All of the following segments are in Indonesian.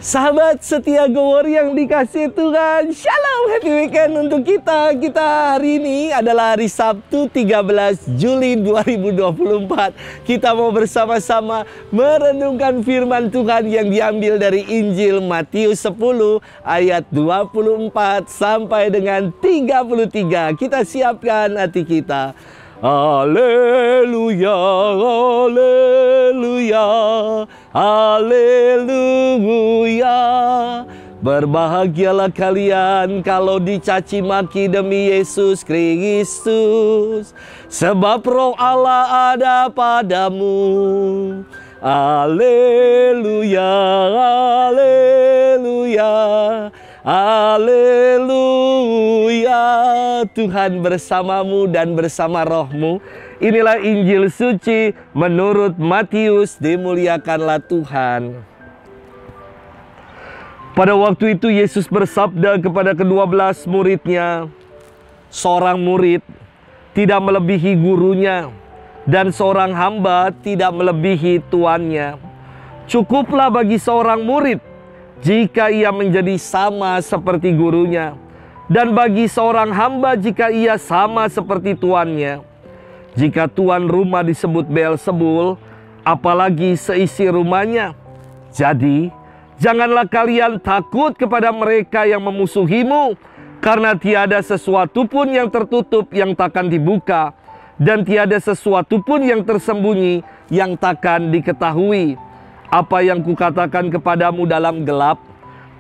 Sahabat setia Gowor yang dikasih Tuhan, Shalom, happy weekend untuk kita. Kita hari ini adalah hari Sabtu 13 Juli 2024. Kita mau bersama-sama merenungkan firman Tuhan yang diambil dari Injil Matius 10 ayat 24 sampai dengan 33. Kita siapkan hati kita. Haleluya, haleluya, haleluya. Berbahagialah kalian kalau dicaci maki demi Yesus Kristus, sebab Roh Allah ada padamu. Haleluya, haleluya, haleluya. Tuhan bersamamu dan bersama rohmu. Inilah Injil suci menurut Matius. Dimuliakanlah Tuhan. Pada waktu itu Yesus bersabda kepada ke-12 muridnya, seorang murid tidak melebihi gurunya, dan seorang hamba tidak melebihi tuannya. Cukuplah bagi seorang murid jika ia menjadi sama seperti gurunya, dan bagi seorang hamba jika ia sama seperti tuannya. Jika tuan rumah disebut Beelzebul, apalagi seisi rumahnya. Jadi, janganlah kalian takut kepada mereka yang memusuhimu, karena tiada sesuatu pun yang tertutup yang takkan dibuka, dan tiada sesuatu pun yang tersembunyi yang takkan diketahui. Apa yang kukatakan kepadamu dalam gelap,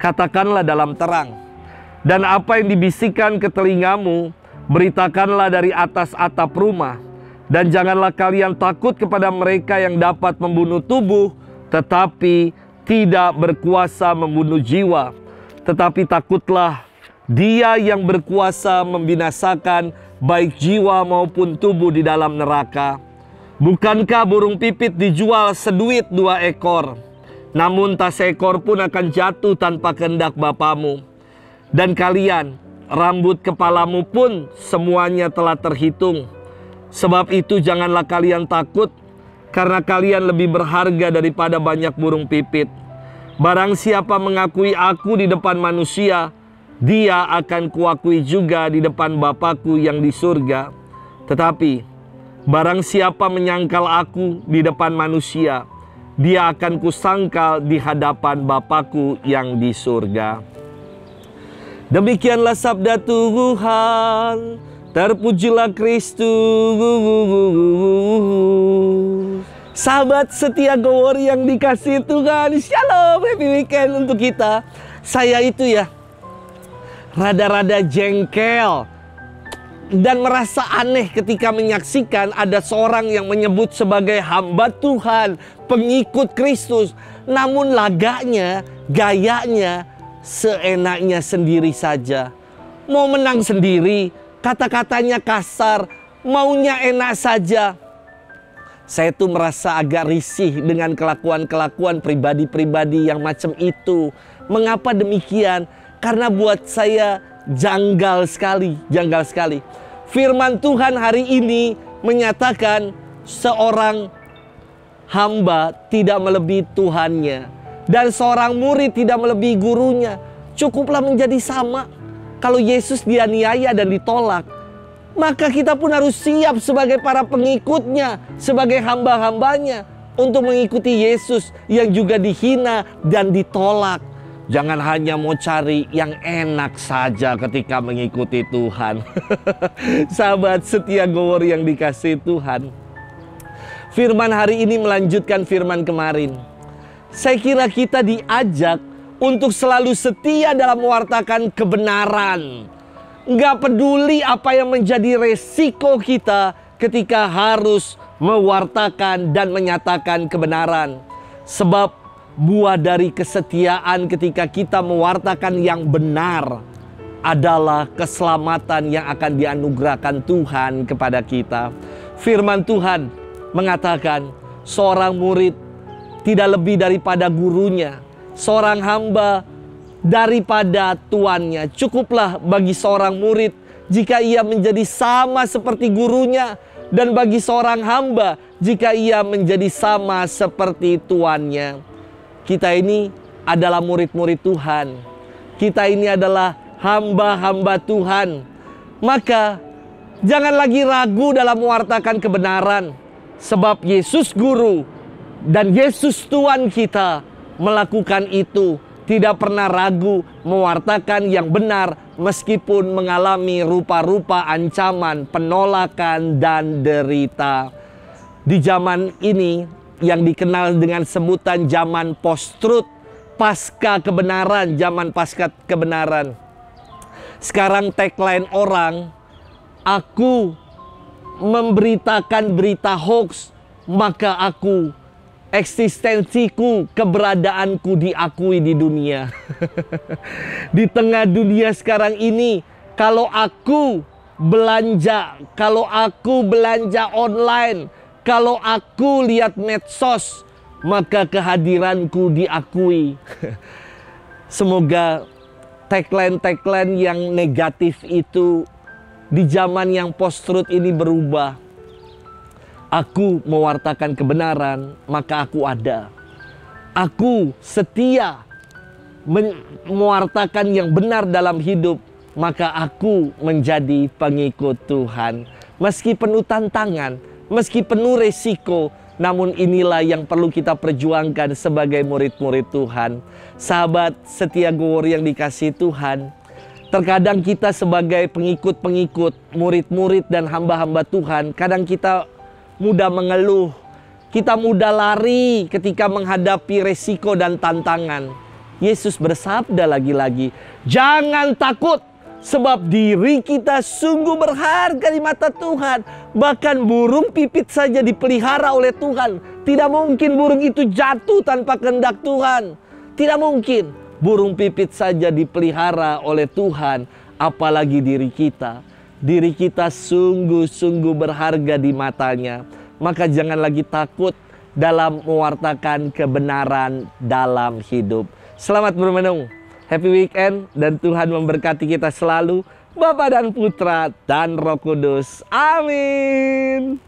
katakanlah dalam terang. Dan apa yang dibisikkan ke telingamu, beritakanlah dari atas atap rumah. Dan janganlah kalian takut kepada mereka yang dapat membunuh tubuh, tetapi tidak berkuasa membunuh jiwa. Tetapi takutlah Dia yang berkuasa membinasakan baik jiwa maupun tubuh di dalam neraka. Bukankah burung pipit dijual seduit 2 ekor? Namun tak seekor pun akan jatuh tanpa kehendak Bapamu. Dan kalian, rambut kepalamu pun semuanya telah terhitung. Sebab itu janganlah kalian takut, karena kalian lebih berharga daripada banyak burung pipit. Barang siapa mengakui aku di depan manusia, dia akan kuakui juga di depan Bapa-Ku yang di surga. Tetapi barang siapa menyangkal aku di depan manusia, dia akan kusangkal di hadapan Bapa-Ku yang di surga. Demikianlah sabda Tuhan. Terpujilah Kristus. Sahabat setia Gowor yang dikasih Tuhan, Shalom, happy weekend untuk kita. Saya itu ya rada-rada jengkel dan merasa aneh ketika menyaksikan ada seorang yang menyebut sebagai hamba Tuhan, pengikut Kristus, namun laganya, gayanya seenaknya sendiri saja. Mau menang sendiri, kata-katanya kasar, maunya enak saja. Saya tuh merasa agak risih dengan kelakuan-kelakuan pribadi-pribadi yang macam itu. Mengapa demikian? Karena buat saya janggal sekali. Firman Tuhan hari ini menyatakan seorang hamba tidak melebihi Tuhannya, dan seorang murid tidak melebihi gurunya. Cukuplah menjadi sama. Kalau Yesus dianiaya dan ditolak, maka kita pun harus siap sebagai para pengikutnya, sebagai hamba-hambanya, untuk mengikuti Yesus yang juga dihina dan ditolak. Jangan hanya mau cari yang enak saja ketika mengikuti Tuhan. Sahabat setia Gowor yang dikasih Tuhan, firman hari ini melanjutkan firman kemarin. Saya kira kita diajak untuk selalu setia dalam mewartakan kebenaran. Nggak peduli apa yang menjadi resiko kita ketika harus mewartakan dan menyatakan kebenaran. Sebab buah dari kesetiaan ketika kita mewartakan yang benar adalah keselamatan yang akan dianugerahkan Tuhan kepada kita. Firman Tuhan mengatakan seorang murid tidak lebih daripada gurunya, seorang hamba daripada tuannya. Cukuplah bagi seorang murid jika ia menjadi sama seperti gurunya, dan bagi seorang hamba jika ia menjadi sama seperti tuannya. Kita ini adalah murid-murid Tuhan. Kita ini adalah hamba-hamba Tuhan. Maka jangan lagi ragu dalam mewartakan kebenaran. Sebab Yesus Guru dan Yesus Tuhan kita melakukan itu. Tidak pernah ragu mewartakan yang benar meskipun mengalami rupa-rupa ancaman, penolakan, dan derita. Di zaman ini yang dikenal dengan sebutan zaman post-truth, pasca kebenaran, zaman pasca kebenaran. Sekarang tagline orang, aku memberitakan berita hoax, maka aku, eksistensiku, keberadaanku diakui di dunia. Di tengah dunia sekarang ini, kalau aku belanja online, kalau aku lihat medsos, maka kehadiranku diakui. Semoga tagline-tagline yang negatif itu di zaman yang post-truth ini berubah. Aku mewartakan kebenaran, maka aku ada. Aku setia mewartakan yang benar dalam hidup, maka aku menjadi pengikut Tuhan. Meski penuh tantangan, meski penuh resiko, namun inilah yang perlu kita perjuangkan sebagai murid-murid Tuhan. Sahabat setia Gowor yang dikasihi Tuhan, terkadang kita sebagai pengikut-pengikut, murid-murid dan hamba-hamba Tuhan, kadang kita mudah mengeluh, kita mudah lari ketika menghadapi resiko dan tantangan. Yesus bersabda lagi-lagi, jangan takut, sebab diri kita sungguh berharga di mata Tuhan. Bahkan burung pipit saja dipelihara oleh Tuhan. Tidak mungkin burung itu jatuh tanpa kehendak Tuhan. Tidak mungkin burung pipit saja dipelihara oleh Tuhan. Apalagi diri kita. Diri kita sungguh-sungguh berharga di matanya. Maka jangan lagi takut dalam mewartakan kebenaran dalam hidup. Selamat bermenung. Happy weekend dan Tuhan memberkati kita selalu, Bapa dan Putra dan Roh Kudus. Amin.